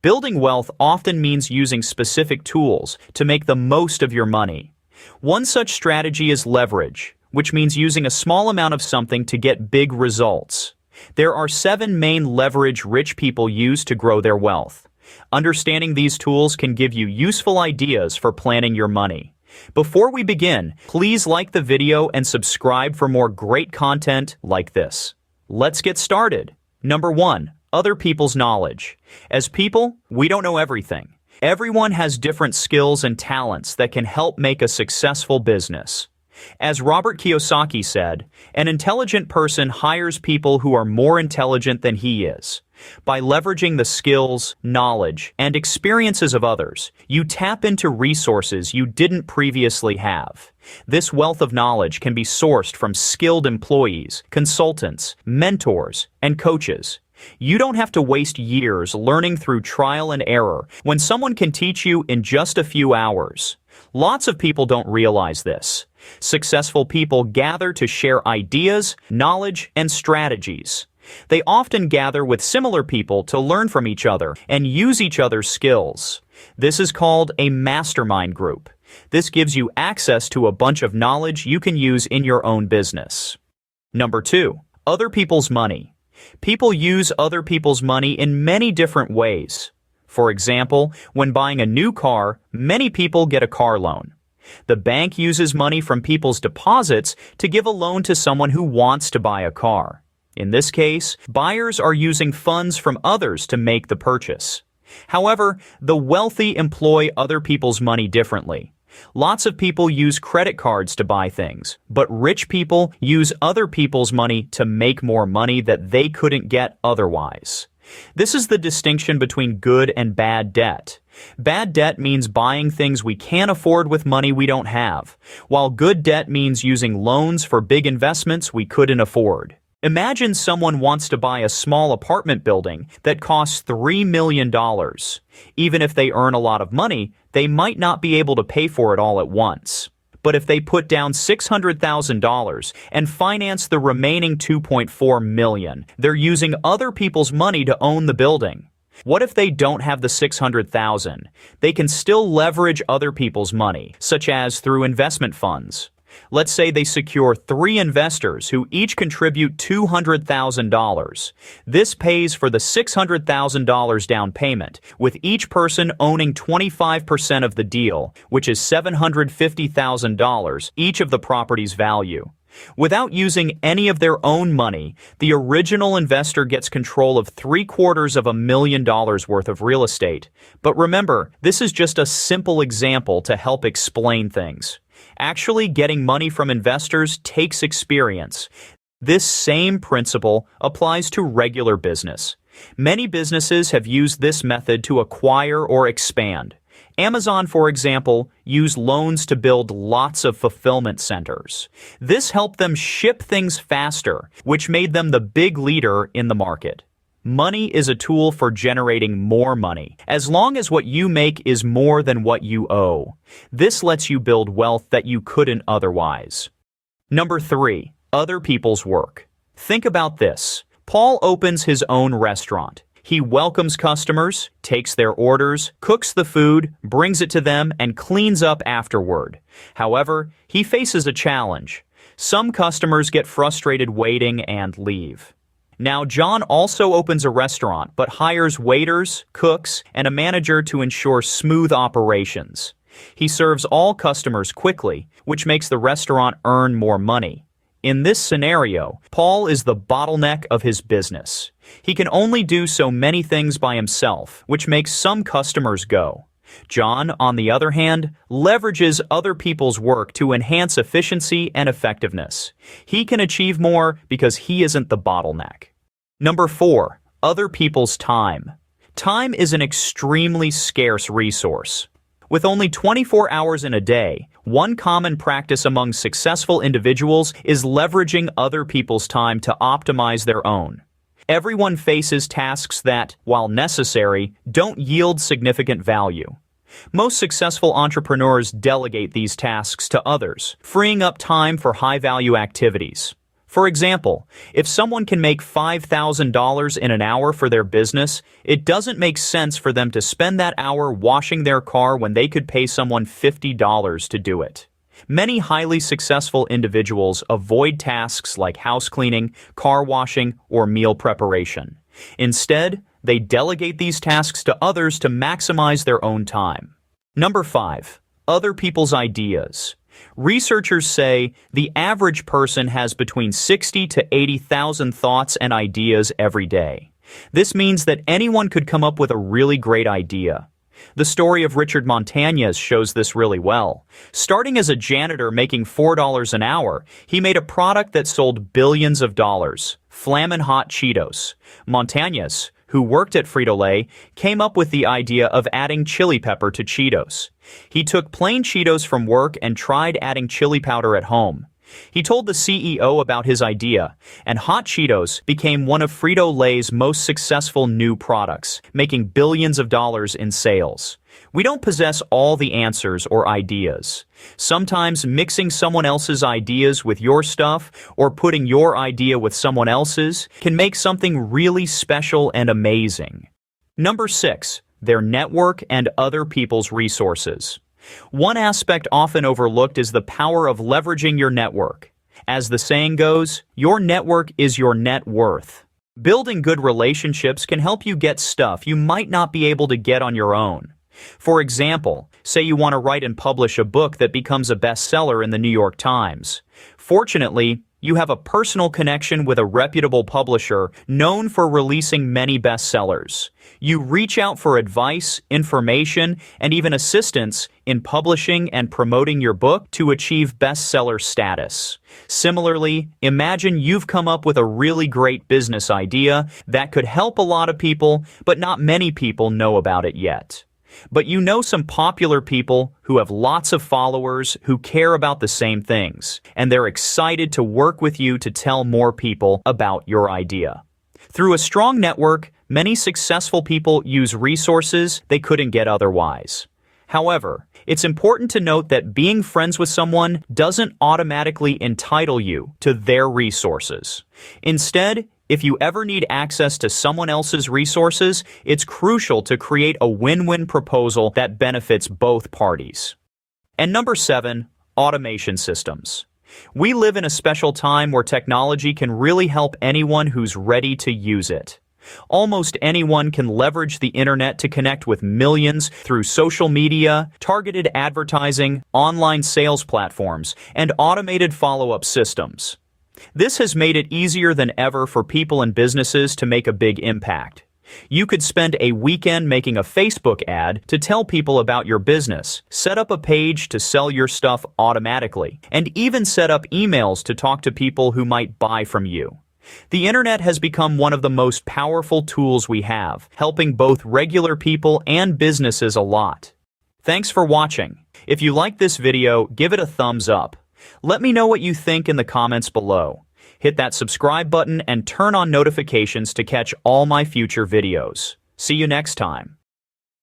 Building wealth often means using specific tools to make the most of your money. One such strategy is leverage, which means using a small amount of something to get big results. There are 7 main leverage rich people use to grow their wealth. Understanding these tools can give you useful ideas for planning your money. Before we begin, please like the video and subscribe for more great content like this. Let's get started. Number 1. Other people's knowledge. As people, we don't know everything. Everyone has different skills and talents that can help make a successful business. As Robert Kiyosaki said, an intelligent person hires people who are more intelligent than he is. By leveraging the skills, knowledge, and experiences of others, you tap into resources you didn't previously have. This wealth of knowledge can be sourced from skilled employees, consultants, mentors, and coaches. You don't have to waste years learning through trial and error when someone can teach you in just a few hours. Lots of people don't realize this. Successful people gather to share ideas, knowledge, and strategies. They often gather with similar people to learn from each other and use each other's skills. This is called a mastermind group. This gives you access to a bunch of knowledge you can use in your own business. Number 2. Other people's money. People use other people's money in many different ways. For example, when buying a new car, many people get a car loan. The bank uses money from people's deposits to give a loan to someone who wants to buy a car. In this case, buyers are using funds from others to make the purchase. However, the wealthy employ other people's money differently. Lots of people use credit cards to buy things, but rich people use other people's money to make more money that they couldn't get otherwise. This is the distinction between good and bad debt. Bad debt means buying things we can't afford with money we don't have, while good debt means using loans for big investments we couldn't afford. Imagine someone wants to buy a small apartment building that costs $3 million. Even if they earn a lot of money, they might not be able to pay for it all at once. But if they put down $600,000 and finance the remaining $2.4 million, they're using other people's money to own the building. What if they don't have the $600,000? They can still leverage other people's money, such as through investment funds. Let's say they secure 3 investors who each contribute $200,000. This pays for the $600,000 down payment, with each person owning 25% of the deal, which is $750,000, each of the property's value. Without using any of their own money, the original investor gets control of $750,000 worth of real estate. But remember, this is just a simple example to help explain things. Actually getting money from investors takes experience. This same principle applies to regular business. Many businesses have used this method to acquire or expand. Amazon, for example, used loans to build lots of fulfillment centers. This helped them ship things faster, which made them the big leader in the market. Money is a tool for generating more money, as long as what you make is more than what you owe. This lets you build wealth that you couldn't otherwise. Number 3. Other people's work. Think about this. Paul opens his own restaurant. He welcomes customers, takes their orders, cooks the food, brings it to them, and cleans up afterward. However, he faces a challenge. Some customers get frustrated waiting and leave. Now, John also opens a restaurant, but hires waiters, cooks, and a manager to ensure smooth operations. He serves all customers quickly, which makes the restaurant earn more money. In this scenario, Paul is the bottleneck of his business. He can only do so many things by himself, which makes some customers go. John, on the other hand, leverages other people's work to enhance efficiency and effectiveness. He can achieve more because he isn't the bottleneck. Number 4. Other people's time. Time is an extremely scarce resource. With only 24 hours in a day, one common practice among successful individuals is leveraging other people's time to optimize their own. Everyone faces tasks that, while necessary, don't yield significant value. Most successful entrepreneurs delegate these tasks to others, freeing up time for high-value activities. For example, if someone can make $5,000 in an hour for their business, it doesn't make sense for them to spend that hour washing their car when they could pay someone $50 to do it. Many highly successful individuals avoid tasks like house cleaning, car washing, or meal preparation. Instead, they delegate these tasks to others to maximize their own time. Number 5. Other people's ideas. Researchers say the average person has between 60 to 80,000 thoughts and ideas every day. This means that anyone could come up with a really great idea. The story of Richard Montañez shows this really well. Starting as a janitor making $4 an hour, he made a product that sold billions of dollars, Flamin' Hot Cheetos. Montañez, who worked at Frito-Lay, came up with the idea of adding chili pepper to Cheetos. He took plain Cheetos from work and tried adding chili powder at home. He told the CEO about his idea, and Hot Cheetos became one of Frito-Lay's most successful new products, making billions of dollars in sales. We don't possess all the answers or ideas. Sometimes mixing someone else's ideas with your stuff or putting your idea with someone else's can make something really special and amazing. Number 6. Their network and other people's resources. One aspect often overlooked is the power of leveraging your network. As the saying goes, your network is your net worth. Building good relationships can help you get stuff you might not be able to get on your own. For example, say you want to write and publish a book that becomes a bestseller in the New York Times. Fortunately, you have a personal connection with a reputable publisher known for releasing many bestsellers. You reach out for advice, information, and even assistance in publishing and promoting your book to achieve bestseller status. Similarly, imagine you've come up with a really great business idea that could help a lot of people, but not many people know about it yet. But you know some popular people who have lots of followers who care about the same things, and they're excited to work with you to tell more people about your idea. Through a strong network, many successful people use resources they couldn't get otherwise. However, it's important to note that being friends with someone doesn't automatically entitle you to their resources. Instead, if you ever need access to someone else's resources, it's crucial to create a win-win proposal that benefits both parties. And number 7, automation systems. We live in a special time where technology can really help anyone who's ready to use it. Almost anyone can leverage the internet to connect with millions through social media, targeted advertising, online sales platforms, and automated follow-up systems. This has made it easier than ever for people and businesses to make a big impact. You could spend a weekend making a Facebook ad to tell people about your business, set up a page to sell your stuff automatically, and even set up emails to talk to people who might buy from you. The internet has become one of the most powerful tools we have, helping both regular people and businesses a lot. Thanks for watching. If you like this video, give it a thumbs up. Let me know what you think in the comments below. Hit that subscribe button and turn on notifications to catch all my future videos. See you next time.